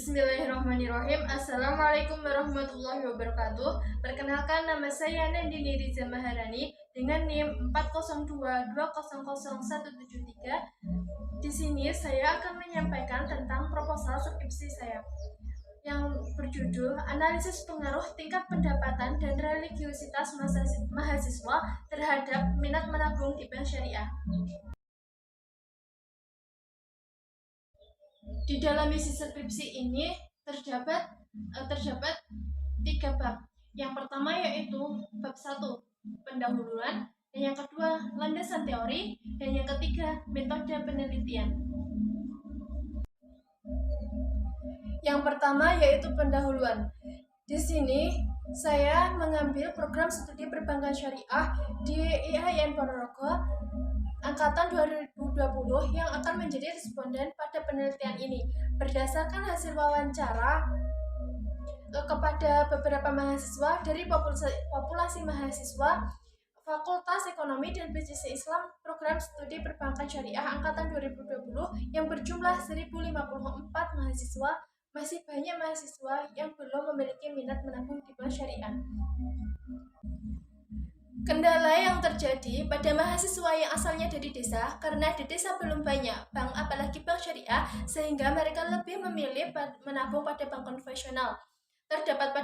Bismillahirrahmanirrahim. Assalamualaikum warahmatullahi wabarakatuh. Perkenalkan, nama saya Nandini Riza Maharani dengan NIM 402200173. Di sini saya akan menyampaikan tentang proposal skripsi saya yang berjudul Analisis Pengaruh Tingkat Pendapatan dan Religiusitas Mahasiswa Terhadap Minat Menabung di Bank Syariah. Di dalam isi skripsi ini terdapat tiga bab. Yang pertama yaitu bab 1, pendahuluan, dan yang kedua landasan teori, dan yang ketiga metode penelitian. Yang pertama yaitu pendahuluan. Di sini saya mengambil program studi perbankan syariah di IAIN Ponorogo angkatan 2020 yang akan menjadi responden pada penelitian ini. Berdasarkan hasil wawancara kepada beberapa mahasiswa dari populasi mahasiswa Fakultas Ekonomi dan Bisnis Islam Program Studi Perbankan Syariah angkatan 2020 yang berjumlah 1054 mahasiswa, masih banyak mahasiswa yang belum memiliki minat menabung di bank syariah. Kendala yang terjadi pada mahasiswa yang asalnya dari desa, karena di desa belum banyak bank, apalagi bank syariah, sehingga mereka lebih memilih menabung pada bank konvensional. Terdapat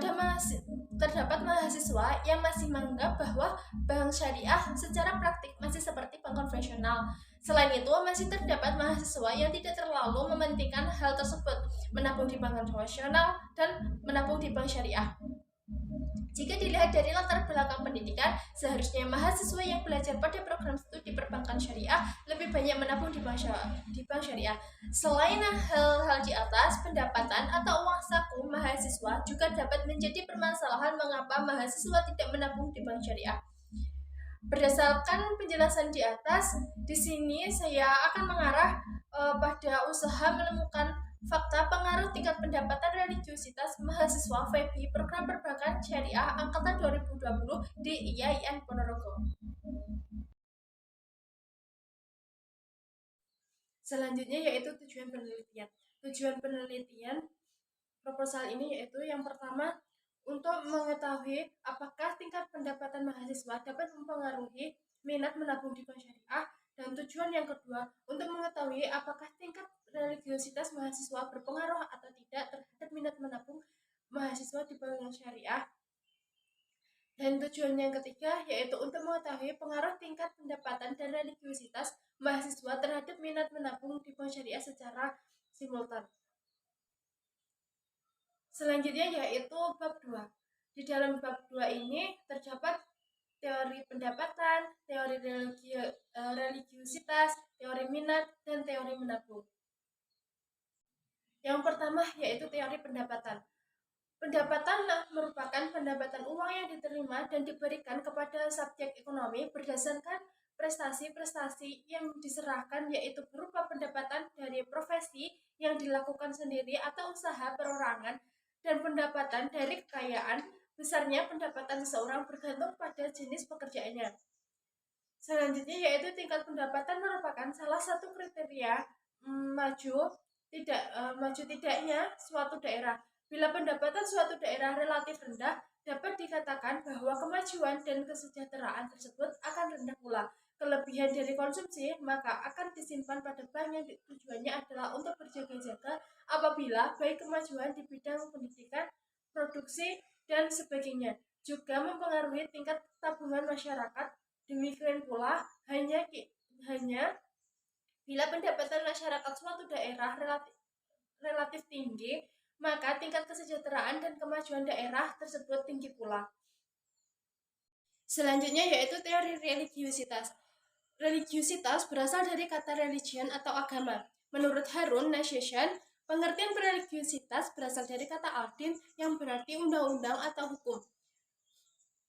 mahasiswa yang masih menganggap bahwa bank syariah secara praktik masih seperti bank konvensional. Selain itu, masih terdapat mahasiswa yang tidak terlalu mementingkan hal tersebut, menabung di bank konvensional dan menabung di bank syariah. Jika dilihat dari latar belakang pendidikan, seharusnya mahasiswa yang belajar pada program studi perbankan syariah lebih banyak menabung di bank syariah. Selain hal-hal di atas, pendapatan atau uang saku mahasiswa juga dapat menjadi permasalahan mengapa mahasiswa tidak menabung di bank syariah. Berdasarkan penjelasan di atas, di sini saya akan mengarah pada usaha menemukan fakta pengaruh tingkat pendapatan religiusitas mahasiswa FEBI Program Perbankan Syariah angkatan 2020 di IAIN Ponorogo. Selanjutnya yaitu tujuan penelitian. Tujuan penelitian proposal ini yaitu yang pertama, untuk mengetahui apakah tingkat pendapatan mahasiswa dapat mempengaruhi minat menabung di bank syariah, dan tujuan yang kedua, untuk mengetahui apakah tingkat religiusitas mahasiswa berpengaruh atau tidak terhadap minat menabung mahasiswa di bank syariah. Dan tujuan yang ketiga yaitu untuk mengetahui pengaruh tingkat pendapatan dan religiusitas mahasiswa terhadap minat menabung di bank syariah secara simultan. Selanjutnya yaitu bab 2. Di dalam bab 2 ini terdapat teori pendapatan, teori religiusitas, teori minat, dan teori menabung. Yang pertama yaitu teori pendapatan. Pendapatan merupakan pendapatan uang yang diterima dan diberikan kepada subjek ekonomi berdasarkan prestasi-prestasi yang diserahkan, yaitu berupa pendapatan dari profesi yang dilakukan sendiri atau usaha perorangan, dan pendapatan dari kekayaan. Besarnya pendapatan seseorang bergantung pada jenis pekerjaannya. Selanjutnya yaitu tingkat pendapatan merupakan salah satu kriteria maju tidaknya suatu daerah. Bila pendapatan suatu daerah relatif rendah, dapat dikatakan bahwa kemajuan dan kesejahteraan tersebut akan rendah pula. Kelebihan dari konsumsi maka akan disimpan pada bank yang tujuannya adalah untuk berjaga-jaga apabila baik kemajuan di bidang pendidikan, produksi, dan sebagainya juga mempengaruhi tingkat tabungan masyarakat. Demikian pula hanya bila pendapatan masyarakat suatu daerah relatif tinggi, maka tingkat kesejahteraan dan kemajuan daerah tersebut tinggi pula. Selanjutnya yaitu teori religiusitas. Religiusitas berasal dari kata religion atau agama. Menurut Harun Nasheshan, pengertian religiusitas berasal dari kata al-din yang berarti undang-undang atau hukum.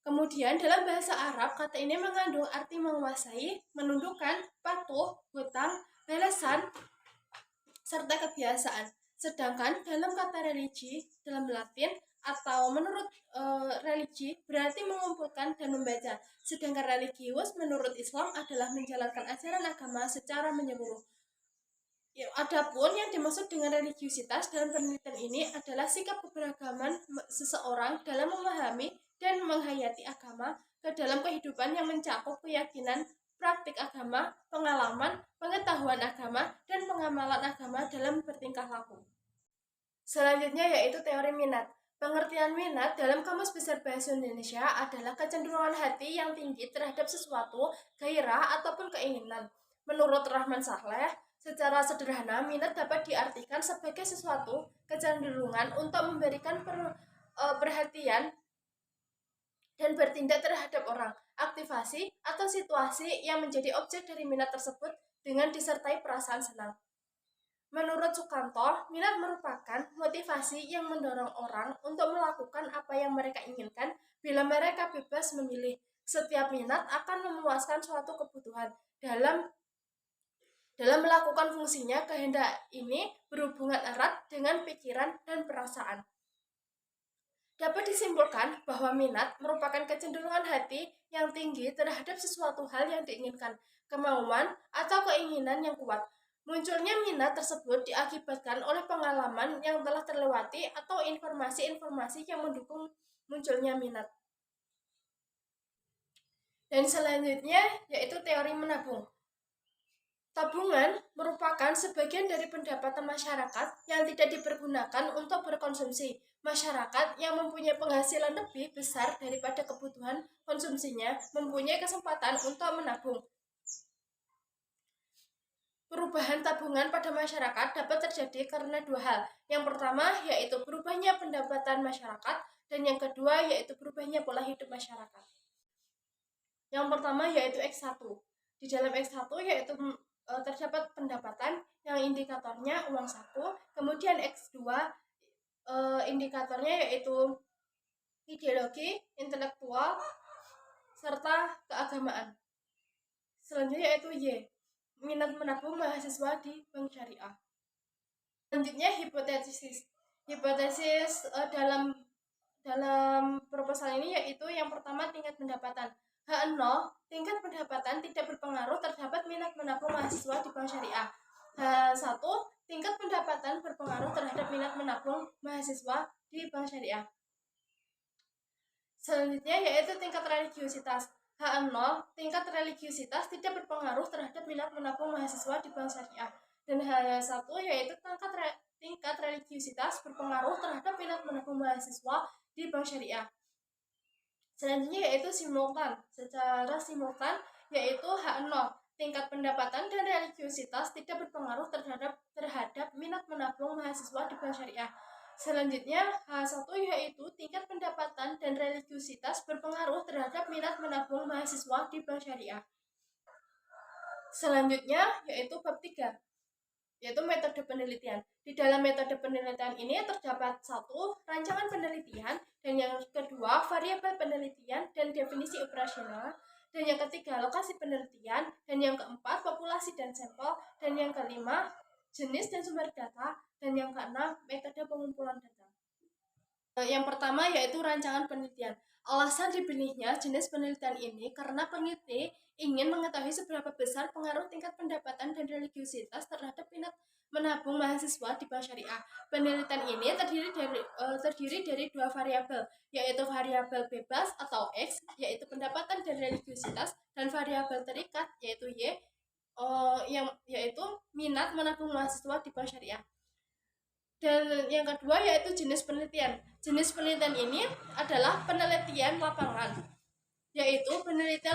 Kemudian dalam bahasa Arab, kata ini mengandung arti menguasai, menundukkan, patuh, hutang, balasan, serta kebiasaan. Sedangkan dalam kata religi, dalam Latin atau menurut religi berarti mengumpulkan dan membaca. Sedangkan religius menurut Islam adalah menjalankan ajaran agama secara menyeluruh. Adapun yang dimaksud dengan religiusitas dalam penelitian ini adalah sikap keberagaman seseorang dalam memahami dan menghayati agama ke dalam kehidupan yang mencakup keyakinan, praktik agama, pengalaman, pengetahuan agama, dan pengamalan agama dalam bertingkah laku. Selanjutnya yaitu teori minat. Pengertian minat dalam Kamus Besar Bahasa Indonesia adalah kecenderungan hati yang tinggi terhadap sesuatu, gairah, ataupun keinginan. Menurut Rahman Saleh, secara sederhana, minat dapat diartikan sebagai sesuatu kecenderungan untuk memberikan perhatian dan bertindak terhadap orang, aktivasi, atau situasi yang menjadi objek dari minat tersebut dengan disertai perasaan senang. Menurut Sukanto, minat merupakan motivasi yang mendorong orang untuk melakukan apa yang mereka inginkan bila mereka bebas memilih. Setiap minat akan memuaskan suatu kebutuhan. Dalam melakukan fungsinya, kehendak ini berhubungan erat dengan pikiran dan perasaan. Dapat disimpulkan bahwa minat merupakan kecenderungan hati yang tinggi terhadap sesuatu hal yang diinginkan, kemauan atau keinginan yang kuat. Munculnya minat tersebut diakibatkan oleh pengalaman yang telah terlewati atau informasi-informasi yang mendukung munculnya minat. Dan selanjutnya yaitu teori menabung. Tabungan merupakan sebagian dari pendapatan masyarakat yang tidak dipergunakan untuk berkonsumsi. Masyarakat yang mempunyai penghasilan lebih besar daripada kebutuhan konsumsinya mempunyai kesempatan untuk menabung. Perubahan tabungan pada masyarakat dapat terjadi karena dua hal. Yang pertama yaitu berubahnya pendapatan masyarakat, dan yang kedua yaitu berubahnya pola hidup masyarakat. Yang pertama yaitu X1. Di dalam X1 yaitu terdapat pendapatan yang indikatornya uang saku, kemudian X2 indikatornya yaitu ideologi, intelektual, serta keagamaan. Selanjutnya yaitu Y, minat menabung mahasiswa di bank syariah. Selanjutnya hipotesis. Hipotesis dalam proposal ini yaitu yang pertama tingkat pendapatan. H0, tingkat pendapatan tidak berpengaruh terhadap minat menabung mahasiswa di bank syariah. H1, tingkat pendapatan berpengaruh terhadap minat menabung mahasiswa di bank syariah. Selanjutnya yaitu tingkat religiusitas. H0, tingkat religiusitas tidak berpengaruh terhadap minat menabung mahasiswa di bank syariah. Dan H1 yaitu tingkat religiusitas berpengaruh terhadap minat menabung mahasiswa di bank syariah. Selanjutnya yaitu simultan. Secara simultan yaitu H0, tingkat pendapatan dan religiusitas tidak berpengaruh terhadap minat menabung mahasiswa di bank syariah. Selanjutnya H1 yaitu tingkat pendapatan dan religiusitas berpengaruh terhadap minat menabung mahasiswa di bank syariah. Selanjutnya yaitu bab 3, yaitu metode penelitian. Di dalam metode penelitian ini terdapat 1, rancangan penelitian, dan yang kedua variabel penelitian dan definisi operasional, dan yang ketiga lokasi penelitian, dan yang keempat populasi dan sampel, dan yang kelima jenis dan sumber data, dan yang keenam metode pengumpulan data. Yang pertama yaitu rancangan penelitian. Alasan dipilihnya jenis penelitian ini karena peneliti ingin mengetahui seberapa besar pengaruh tingkat pendapatan dan religiusitas terhadap minat menabung mahasiswa di bank syariah. Penelitian ini terdiri dari 2 variabel, yaitu variabel bebas atau X, yaitu pendapatan dan religiusitas, dan variabel terikat yaitu Y, yaitu minat menabung mahasiswa di bank syariah. Dan yang kedua yaitu jenis penelitian. Jenis penelitian ini adalah penelitian lapangan, yaitu peneliti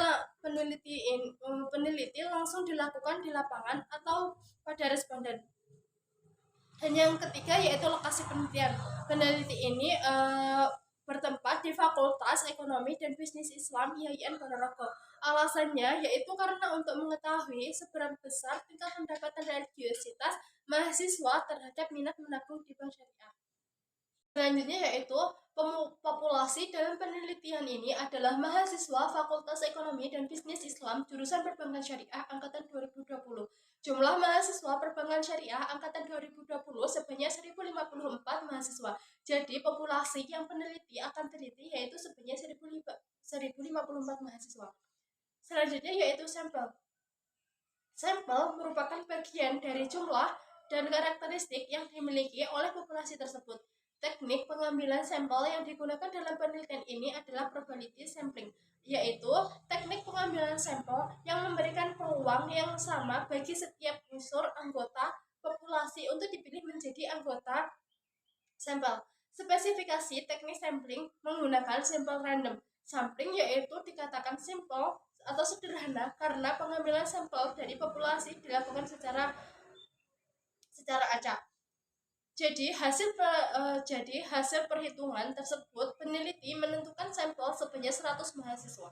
langsung dilakukan di lapangan atau pada responden. Dan yang ketiga yaitu lokasi penelitian. Peneliti ini bertempat di Fakultas Ekonomi dan Bisnis Islam IAIN Ponorogo. Alasannya yaitu karena untuk mengetahui seberapa besar tingkat pendapatan religiusitas mahasiswa terhadap minat menabung di bank syariah. Selanjutnya yaitu populasi dalam penelitian ini adalah mahasiswa Fakultas Ekonomi dan Bisnis Islam jurusan Perbankan Syariah angkatan 2020. Jumlah mahasiswa Perbankan Syariah angkatan 2020 sebanyak 1054 mahasiswa. Jadi populasi yang peneliti akan teliti yaitu sebanyak 1054 mahasiswa. Selanjutnya yaitu sampel. Sampel merupakan bagian dari jumlah dan karakteristik yang dimiliki oleh populasi tersebut. Teknik pengambilan sampel yang digunakan dalam penelitian ini adalah probability sampling, yaitu teknik pengambilan sampel yang memberikan peluang yang sama bagi setiap unsur anggota populasi untuk dipilih menjadi anggota sampel. Spesifikasi teknik sampling menggunakan sampel random. Sampling yaitu dikatakan simple atau sederhana karena pengambilan sampel dari populasi dilakukan secara acak. Jadi hasil perhitungan tersebut peneliti menentukan sampel sebanyak 100 mahasiswa.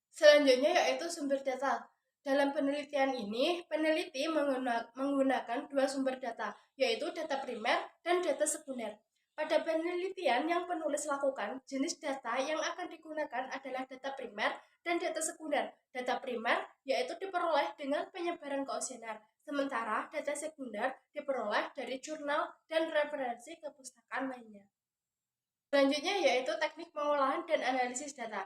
Selanjutnya yaitu sumber data. Dalam penelitian ini, peneliti menggunakan dua sumber data, yaitu data primer dan data sekunder. Pada penelitian yang penulis lakukan, jenis data yang akan digunakan adalah data primer dan data sekunder. Data primer yaitu diperoleh dengan penyebaran kuesioner, sementara data sekunder diperoleh dari jurnal dan referensi kepustakaan lainnya. Selanjutnya yaitu teknik pengolahan dan analisis data.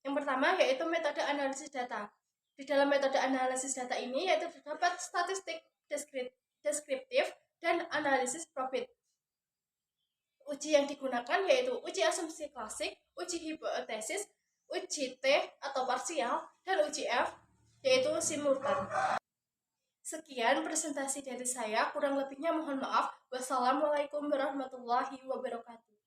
Yang pertama yaitu metode analisis data. Di dalam metode analisis data ini yaitu terdapat statistik deskriptif dan analisis profit. Uji yang digunakan yaitu uji asumsi klasik, uji hipotesis, uji T atau parsial, dan uji F yaitu simultan. Sekian presentasi dari saya, kurang lebihnya mohon maaf. Wassalamualaikum warahmatullahi wabarakatuh.